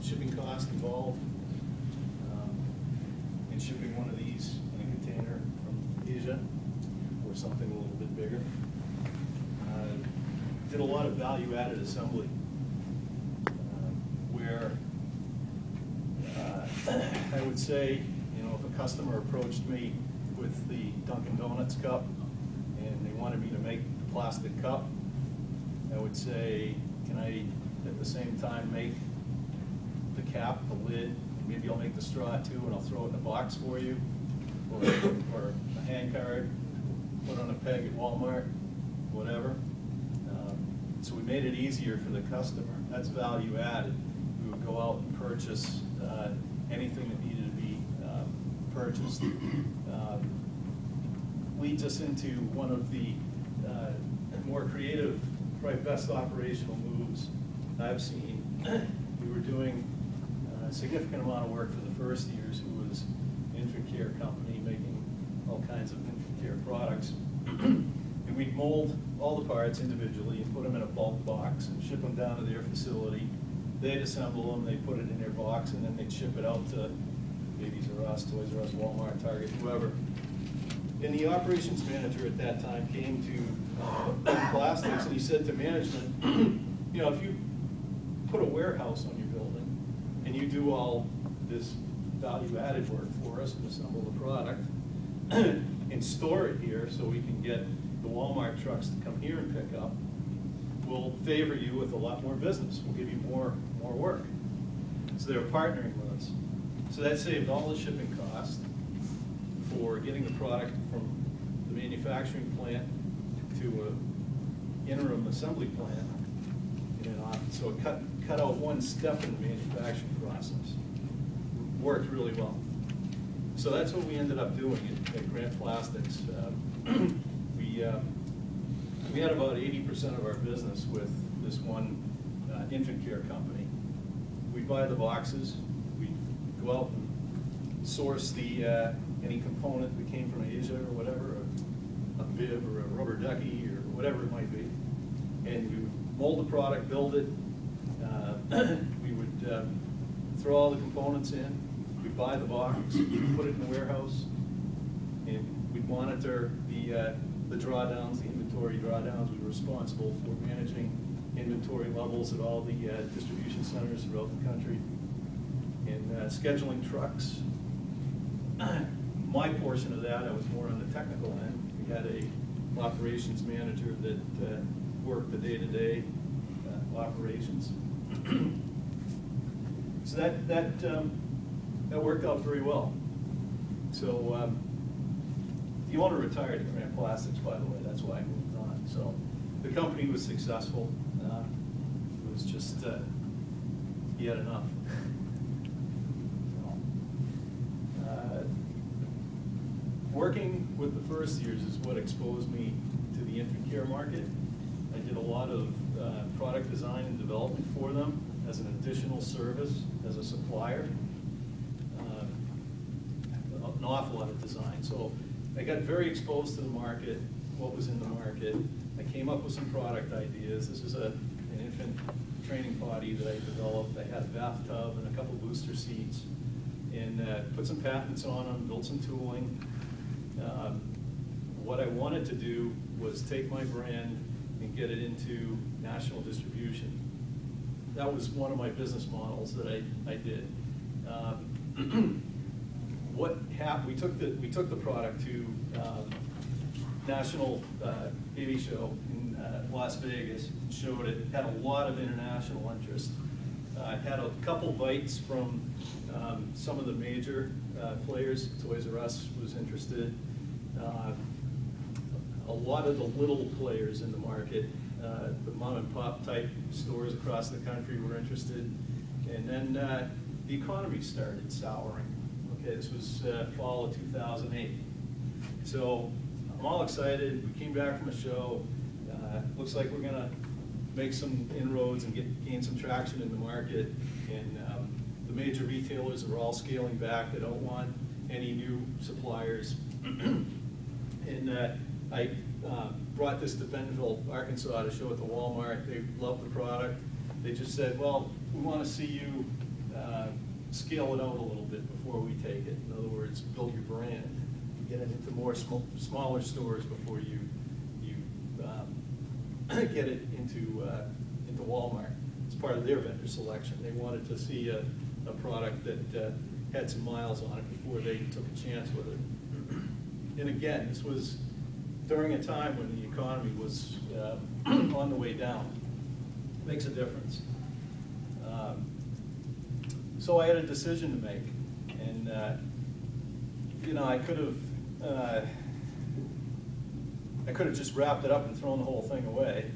shipping cost involved in shipping one of these in a container from Asia or something a little bit bigger. Did a lot of value-added assembly where I would say, you know, if a customer approached me with the Dunkin' Donuts cup and they wanted me to make the plastic cup, I would say, can I at the same time make the cap, the lid, maybe I'll make the straw too and I'll throw it in a box for you, or a hand card, put on a peg at Walmart, whatever. So we made it easier for the customer. That's value added. We would go out and purchase anything that needed to be purchased. Leads us into one of the more creative, probably best operational moves I've seen. We were doing a significant amount of work for the first years, who was an infant care company making all kinds of infant care products. And we'd mold all the parts individually and put them in a bulk box and ship them down to their facility. They'd assemble them, they'd put it in their box, and then they'd ship it out to Babies R Us, Toys R Us, Walmart, Target, whoever. And the operations manager at that time came to Plastics and he said to management, you know, if you put a warehouse on your building and you do all this value-added work for us and assemble the product and store it here so we can get the Walmart trucks to come here and pick up, we'll favor you with a lot more business. We'll give you more work. So they were partnering with us. So that saved all the shipping costs for getting the product from the manufacturing plant to an interim assembly plant in an office. So it cut out one step in the manufacturing process. Worked really well. So that's what we ended up doing at Grant Plastics. We had about 80% of our business with this one infant care company. We'd buy the boxes, we'd go out and source the any component that came from Asia or whatever, a bib or a rubber ducky or whatever it might be, and we would mold the product, build it. We would throw all the components in, we'd buy the box, we'd put it in the warehouse, and we'd monitor the drawdowns, the inventory drawdowns. We were responsible for managing inventory levels at all the distribution centers throughout the country, and scheduling trucks. My portion of that, I was more on the technical end. We had a operations manager that worked the day-to-day operations. So that worked out very well. So the owner retired at Grant Plastics, by the way. That's why I moved on. So the company was successful. It was just he had enough. Working with the first years is what exposed me to the infant care market. I did a lot of product design and development for them as an additional service, as a supplier. An awful lot of design. So I got very exposed to the market, what was in the market. I came up with some product ideas. This is an infant training potty that I developed. I had a bathtub and a couple booster seats, and put some patents on them, built some tooling. What I wanted to do was take my brand and get it into national distribution. That was one of my business models that I did. What happened? We took the product to National Baby Show in Las Vegas. Showed it. Had a lot of international interest. Had a couple bites from some of the major players. Toys R Us was interested. A lot of the little players in the market, the mom and pop type stores across the country were interested. And then the economy started souring. Okay, this was fall of 2008. So I'm all excited. We came back from a show. Looks like we're going to make some inroads and gain some traction in the market. And the major retailers are all scaling back. They don't want any new suppliers. And I brought this to Bentonville, Arkansas to show it to Walmart. They loved the product. They just said, well, we want to see you scale it out a little bit before we take it. In other words, build your brand. Get it into more smaller stores before you get it into Walmart. It's part of their vendor selection. They wanted to see a product that had some miles on it before they took a chance with it. And again, this was during a time when the economy was on the way down. It makes a difference. So I had a decision to make, and I could have just wrapped it up and thrown the whole thing away.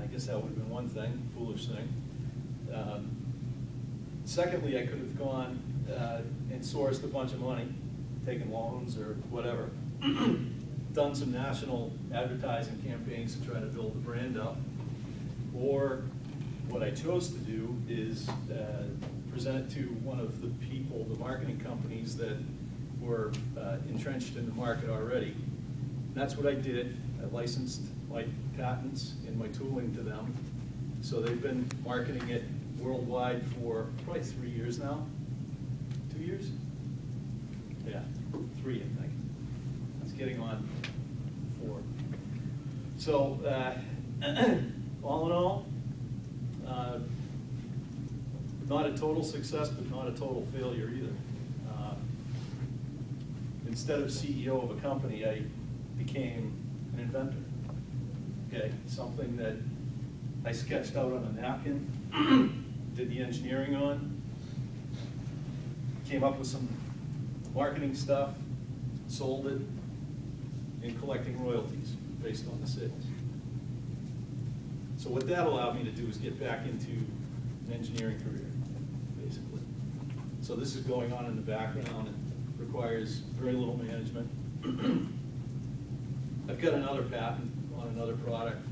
I guess that would have been one thing, foolish thing. Secondly, I could have gone and sourced a bunch of money, taken loans or whatever, done some national advertising campaigns to try to build the brand up. Or what I chose to do is present it to one of the people, the marketing companies that were entrenched in the market already. And that's what I did. I licensed my patents and my tooling to them. So they've been marketing it worldwide for probably 3 years now. 2 years? Yeah, 3, I think. It's getting on 4. So all in all, not a total success, but not a total failure either. Instead of CEO of a company, I became an inventor. Okay, something that I sketched out on a napkin, did the engineering on, came up with some marketing stuff, sold it, and collecting royalties based on the sales. So what that allowed me to do is get back into an engineering career, basically. So this is going on in the background. It requires very little management. I've got another patent on another product.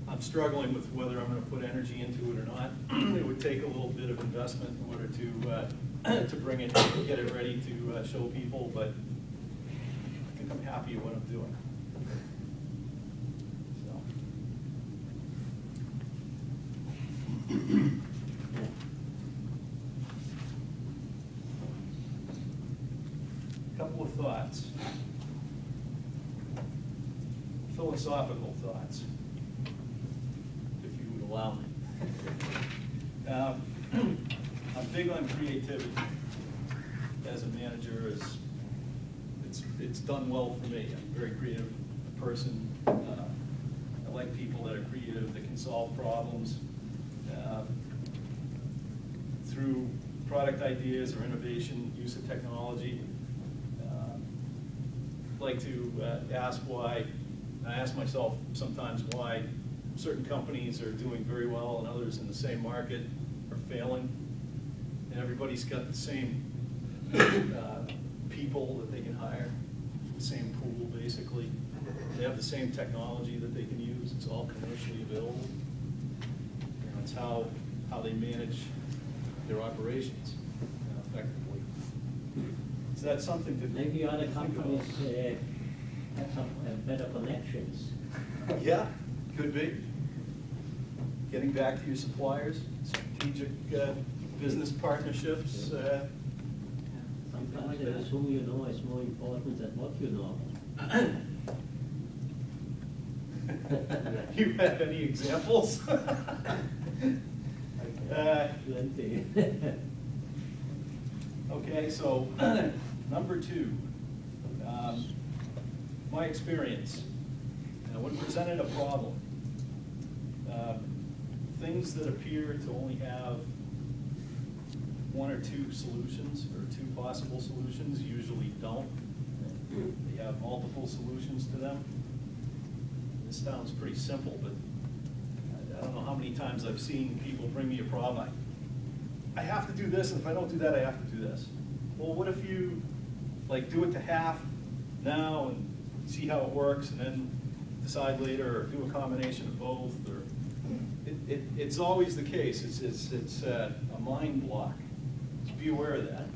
I'm struggling with whether I'm going to put energy into it or not. It would take a little bit of investment in order to bring it, get it ready to show people, but I think I'm happy with what I'm doing. A couple of thoughts, philosophical thoughts, if you would allow me. I'm big on creativity as a manager. It's done well for me. I'm a very creative person. I like people that are creative, that can solve problems through product ideas or innovation, use of technology. I'd like to ask why, I ask myself sometimes why certain companies are doing very well and others in the same market are failing. And everybody's got the same people that they can hire, the same pool basically. They have the same technology that they can use. It's all commercially available. It's how they manage their operations effectively. So that's something to maybe other companies have some better connections. Yeah, could be. Getting back to your suppliers, strategic business partnerships. Sometimes there is who you know is more important than what you know. You have any examples? Plenty. Okay, so number 2, my experience. When presented a problem, things that appear to only have 1 or 2 solutions or 2 possible solutions usually don't. They have multiple solutions to them. This sounds pretty simple, but I don't know how many times I've seen people bring me a problem. I have to do this, and if I don't do that, I have to do this. Well, what if you do it to half now and see how it works, and then decide later, or do a combination of both? Or it's always the case. It's a mind block. Just be aware of that.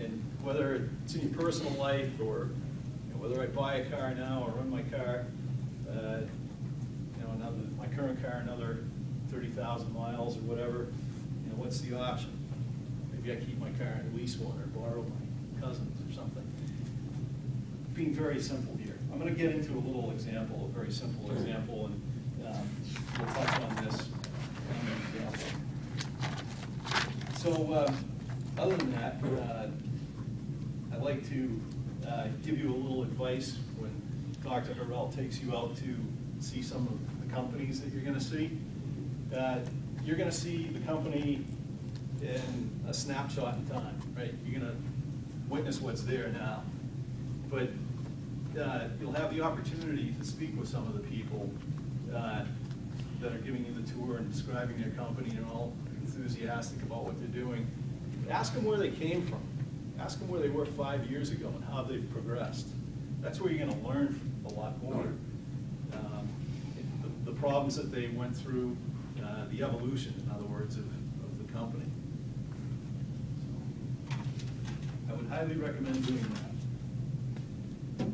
And whether it's in your personal life or whether I buy a car now or run my car, my current car another 30,000 miles or whatever, what's the option? Maybe I keep my car and lease one or borrow my cousin's or something. Being very simple here. I'm going to get into a little example, a very simple example, and we'll touch on this in an example. So other than that, I'd like to give you a little advice when Dr. Harrell takes you out to see some of the companies that you're going to see. You're going to see the company in a snapshot in time, right? You're going to witness what's there now. But you'll have the opportunity to speak with some of the people that are giving you the tour and describing their company and all enthusiastic about what they're doing. Ask them where they came from. Ask them where they were 5 years ago and how they've progressed. That's where you're going to learn a lot more. The problems that they went through, the evolution, in other words, of the company. So, I would highly recommend doing that.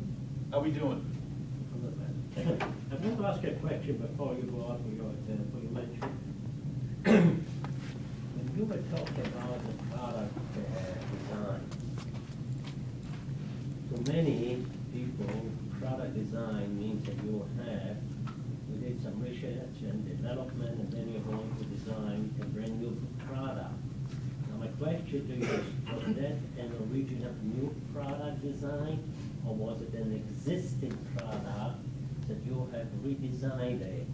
How we doing? I'm going to ask you a question before you go on with your lecture. When you were talking about the product design, for many people, product design means that you did some research and development, and then you're going to design a brand new product. Now my question to you is, was that an original new product design, or was it an existing product that you have redesigned it?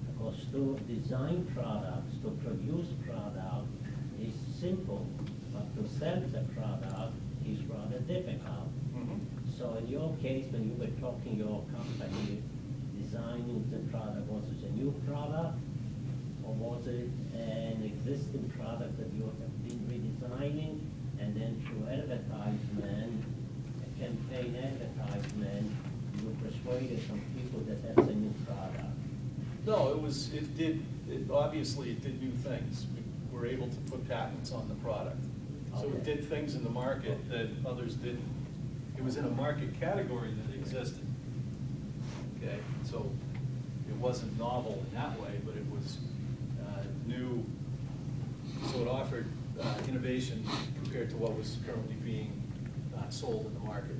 Because to design products, to produce product is simple, but to sell the product is rather difficult. Mm-hmm. So in your case, when you were talking your company, designing the product, was it a new product, or was it an existing product that you have been redesigning, and then through advertisement, a campaign advertisement, you persuaded some people that that's a new product? No, obviously it did new things. We were able to put patents on the product. So it did things in the market that others didn't. It was in a market category that existed. Okay, so it wasn't novel in that way, but it was new. So it offered innovation compared to what was currently being sold in the market.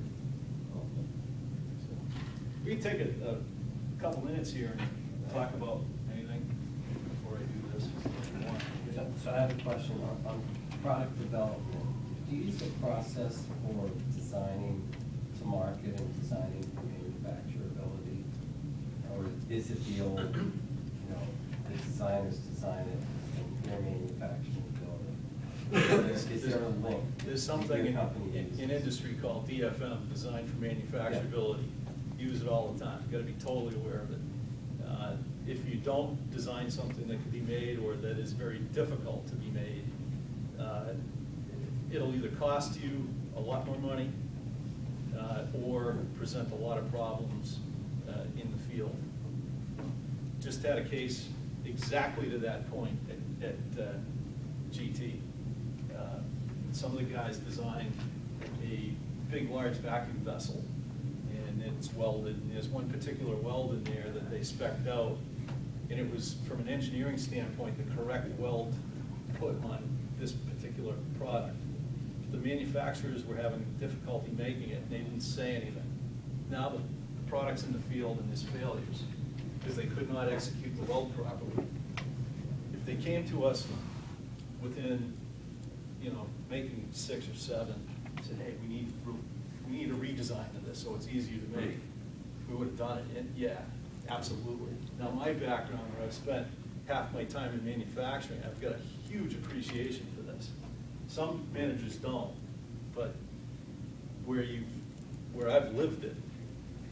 So we can take a couple minutes here and talk about anything before I do this. If you want. So I have a question on product development. Do you use a process for designing to market and designing for manufacturability? Or is it the old, the designers design it and your manufacturing build it? Is there a link? There's something in industry called DFM, Design for Manufacturability. Use it all the time. You've got to be totally aware of it. If you don't design something that can be made or that is very difficult to be made, it'll either cost you a lot more money or present a lot of problems in the field. Just had a case exactly to that point at GT. Some of the guys designed a big, large vacuum vessel, and it's welded, and there's one particular weld in there that they spec'd out, and it was, from an engineering standpoint, the correct weld put on this particular product. The manufacturers were having difficulty making it, and they didn't say anything. Now the product's in the field and there's failures because they could not execute the weld properly. If they came to us within, making 6 or 7, said, hey, we need a redesign of this so it's easier to make, we would have done it. And yeah, absolutely. Now my background, where I've spent half my time in manufacturing, I've got a huge appreciation for this. Some managers don't, but where I've lived it,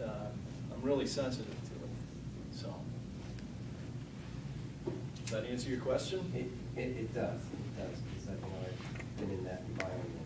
I'm really sensitive to it. So, does that answer your question? It does, because I've been in that environment.